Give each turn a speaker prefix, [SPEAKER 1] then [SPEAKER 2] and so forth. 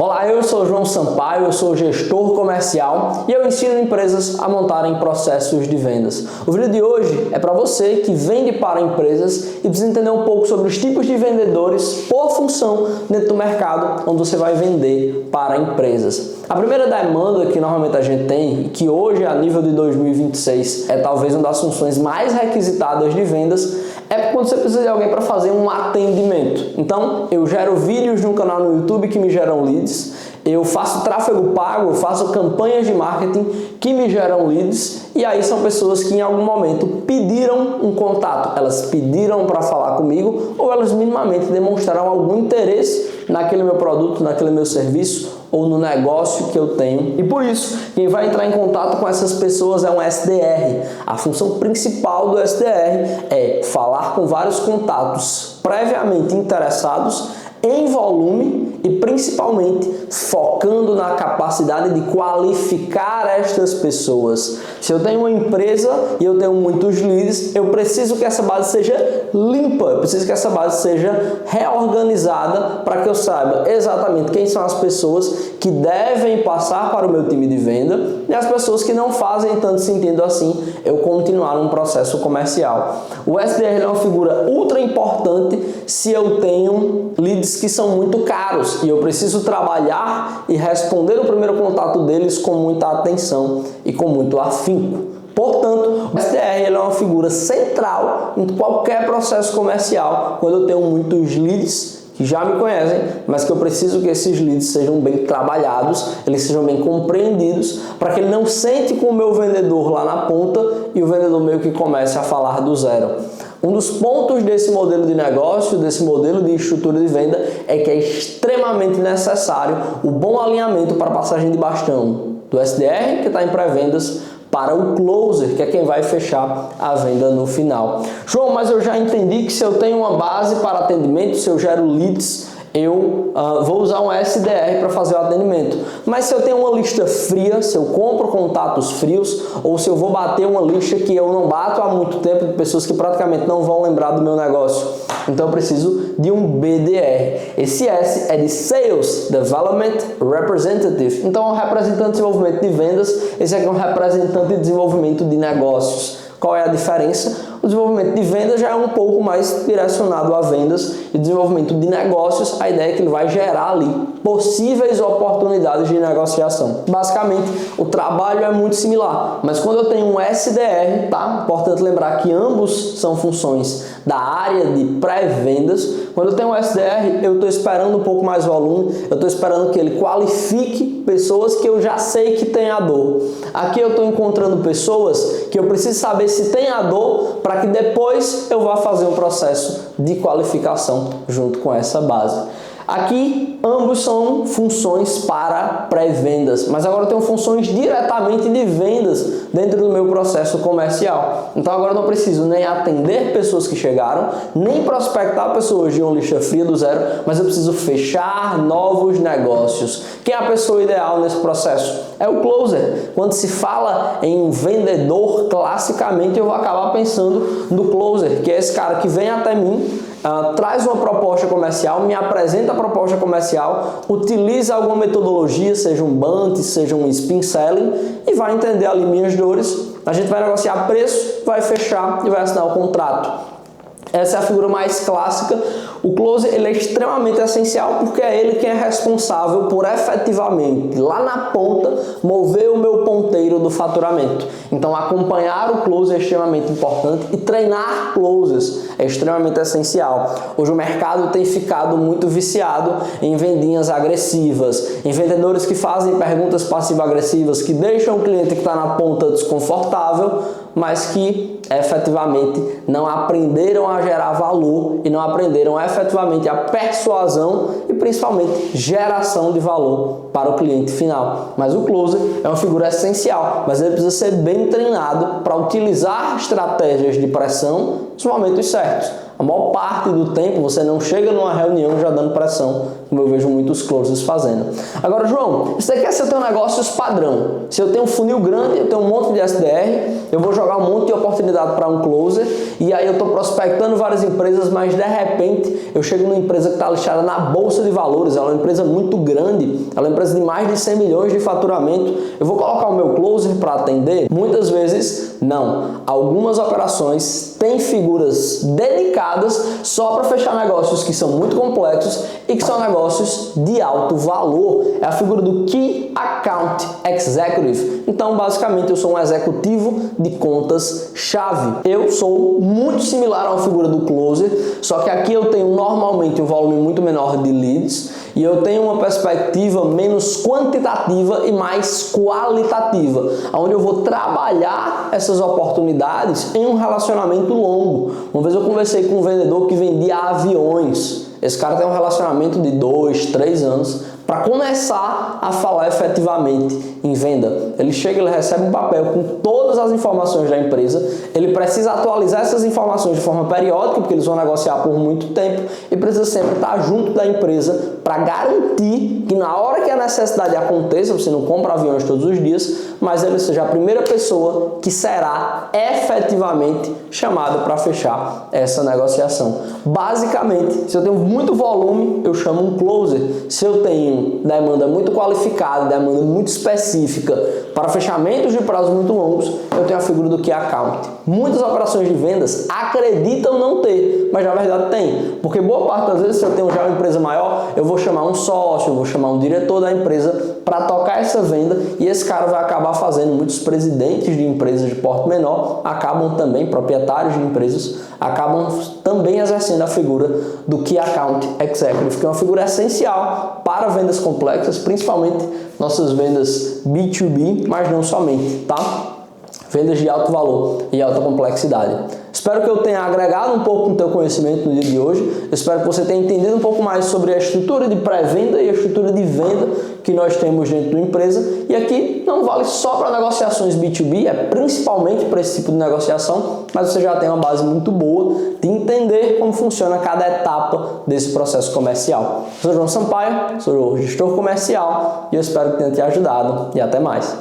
[SPEAKER 1] Olá, eu sou João Sampaio, eu sou gestor comercial e eu ensino empresas a montarem processos de vendas. O vídeo de hoje é para você que vende para empresas e precisa entender um pouco sobre os tipos de vendedores por função dentro do mercado onde você vai vender para empresas. A primeira demanda que normalmente a gente tem e que hoje a nível de 2026 é talvez uma das funções mais requisitadas de vendas é quando você precisa de alguém para fazer um atendimento. Então, eu gero vídeos no canal no YouTube que me geram leads, eu faço tráfego pago, eu faço campanhas de marketing que me geram leads, e aí são pessoas que em algum momento pediram um contato, elas pediram para falar comigo ou elas minimamente demonstraram algum interesse naquele meu produto, naquele meu serviço ou no negócio que eu tenho. E por isso, quem vai entrar em contato com essas pessoas é um SDR. A função principal do SDR é falar com vários contatos previamente interessados em volume e principalmente focando na capacidade de qualificar estas pessoas. Se eu tenho uma empresa e eu tenho muitos leads, eu preciso que essa base seja limpa, eu preciso que essa base seja reorganizada para que eu saiba exatamente quem são as pessoas que devem passar para o meu time de venda e as pessoas que não fazem tanto sentido assim eu continuar um processo comercial. O SDR é uma figura ultra importante se eu tenho leads que são muito caros e eu preciso trabalhar e responder o primeiro contato deles com muita atenção e com muito afinco. Portanto, o SDR é uma figura central em qualquer processo comercial quando eu tenho muitos leads que já me conhecem, mas que eu preciso que esses leads sejam bem trabalhados, eles sejam bem compreendidos, para que ele não sente com o meu vendedor lá na ponta e o vendedor meio que comece a falar do zero. Um dos pontos desse modelo de negócio, desse modelo de estrutura de venda, é que é extremamente necessário o bom alinhamento para a passagem de bastão do SDR, que está em pré-vendas, para o closer, que é quem vai fechar a venda no final. João, mas eu já entendi que se eu tenho uma base para atendimento, se eu gero leads, eu vou usar um SDR para fazer o atendimento. Mas se eu tenho uma lista fria, se eu compro contatos frios, ou se eu vou bater uma lista que eu não bato há muito tempo, de pessoas que praticamente não vão lembrar do meu negócio, então eu preciso de um BDR. Esse S é de Sales Development Representative. Então é um representante de desenvolvimento de vendas, esse aqui é um representante de desenvolvimento de negócios. Qual é a diferença? O desenvolvimento de vendas já é um pouco mais direcionado a vendas e desenvolvimento de negócios, a ideia é que ele vai gerar ali possíveis oportunidades de negociação. Basicamente, o trabalho é muito similar, mas quando eu tenho um SDR, tá? Importante lembrar que ambos são funções da área de pré-vendas. Quando eu tenho um SDR, eu estou esperando um pouco mais volume, eu estou esperando que ele qualifique pessoas que eu já sei que tem a dor. Aqui eu estou encontrando pessoas que eu preciso saber se tem a dor para que depois eu vá fazer um processo de qualificação junto com essa base. Aqui, ambos são funções para pré-vendas, mas agora eu tenho funções diretamente de vendas dentro do meu processo comercial. Então agora eu não preciso nem atender pessoas que chegaram, nem prospectar pessoas de uma lista fria do zero, mas eu preciso fechar novos negócios. Quem é a pessoa ideal nesse processo? É o closer. Quando se fala em um vendedor, classicamente eu vou acabar pensando no closer, que é esse cara que vem até mim, traz uma proposta comercial, me apresenta a proposta comercial, utiliza alguma metodologia, seja um BANT, seja um spin selling, e vai entender ali minhas dores, a gente vai negociar preço, vai fechar e vai assinar o contrato. Essa é a figura mais clássica. O closer ele é extremamente essencial porque é ele quem é responsável por efetivamente, lá na ponta, mover o meu ponteiro do faturamento. Então acompanhar o closer é extremamente importante e treinar closers é extremamente essencial. Hoje o mercado tem ficado muito viciado em vendinhas agressivas, em vendedores que fazem perguntas passivo-agressivas, que deixam o cliente que está na ponta desconfortável, mas que efetivamente não aprenderam a gerar valor e não aprenderam efetivamente a persuasão e principalmente geração de valor para o cliente final. Mas o closer é uma figura essencial, mas ele precisa ser bem treinado para utilizar estratégias de pressão nos momentos certos. A maior parte do tempo você não chega numa reunião já dando pressão, como eu vejo muitos closers fazendo. Agora, João, isso daqui é se eu tenho negócios padrão. Se eu tenho um funil grande, eu tenho um monte de SDR, eu vou jogar um monte de oportunidade para um closer, e aí eu estou prospectando várias empresas, mas de repente eu chego numa empresa que está listada na Bolsa de Valores, ela é uma empresa muito grande, ela é uma empresa de mais de 100 milhões de faturamento, eu vou colocar o meu closer para atender? Muitas vezes não. Algumas operações têm figuras dedicadas só para fechar negócios que são muito complexos e que são negócios de alto valor. É a figura do Key Account Executive. Então, basicamente, eu sou um executivo de contas-chave. Eu sou muito similar a uma figura do closer, só que aqui eu tenho normalmente um volume muito menor de leads e eu tenho uma perspectiva menos quantitativa e mais qualitativa, onde eu vou trabalhar essas oportunidades em um relacionamento longo. Uma vez eu conversei com um vendedor que vendia aviões. Esse cara tem um relacionamento de 2, 3 anos para começar a falar efetivamente em venda. Ele chega, ele recebe um papel com todas as informações da empresa, ele precisa atualizar essas informações de forma periódica, porque eles vão negociar por muito tempo, e precisa sempre estar junto da empresa para garantir que na hora que a necessidade aconteça, você não compra aviões todos os dias, mas ele seja a primeira pessoa que será efetivamente chamada para fechar essa negociação. Basicamente, se eu tenho muito volume, eu chamo um closer. Se eu tenho demanda muito qualificada, demanda muito específica para fechamentos de prazos muito longos, eu tenho a figura do Key Account. Muitas operações de vendas acreditam não ter, mas na verdade tem, porque boa parte das vezes, se eu tenho já uma empresa maior, eu vou chamar um sócio, eu vou chamar um diretor da empresa para tocar essa venda, e esse cara vai acabar fazendo. Muitos presidentes de empresas de porte menor acabam também, proprietários de empresas, acabam também exercendo a figura do Key Account Executive, que é uma figura essencial para vendas complexas, principalmente nossas vendas B2B, mas não somente, tá? Vendas de alto valor e alta complexidade. Espero que eu tenha agregado um pouco no teu conhecimento no dia de hoje. Eu espero que você tenha entendido um pouco mais sobre a estrutura de pré-venda e a estrutura de venda que nós temos dentro da empresa. E aqui não vale só para negociações B2B, é principalmente para esse tipo de negociação, mas você já tem uma base muito boa de entender como funciona cada etapa desse processo comercial. Eu sou João Sampaio, sou gestor comercial e eu espero que tenha te ajudado e até mais.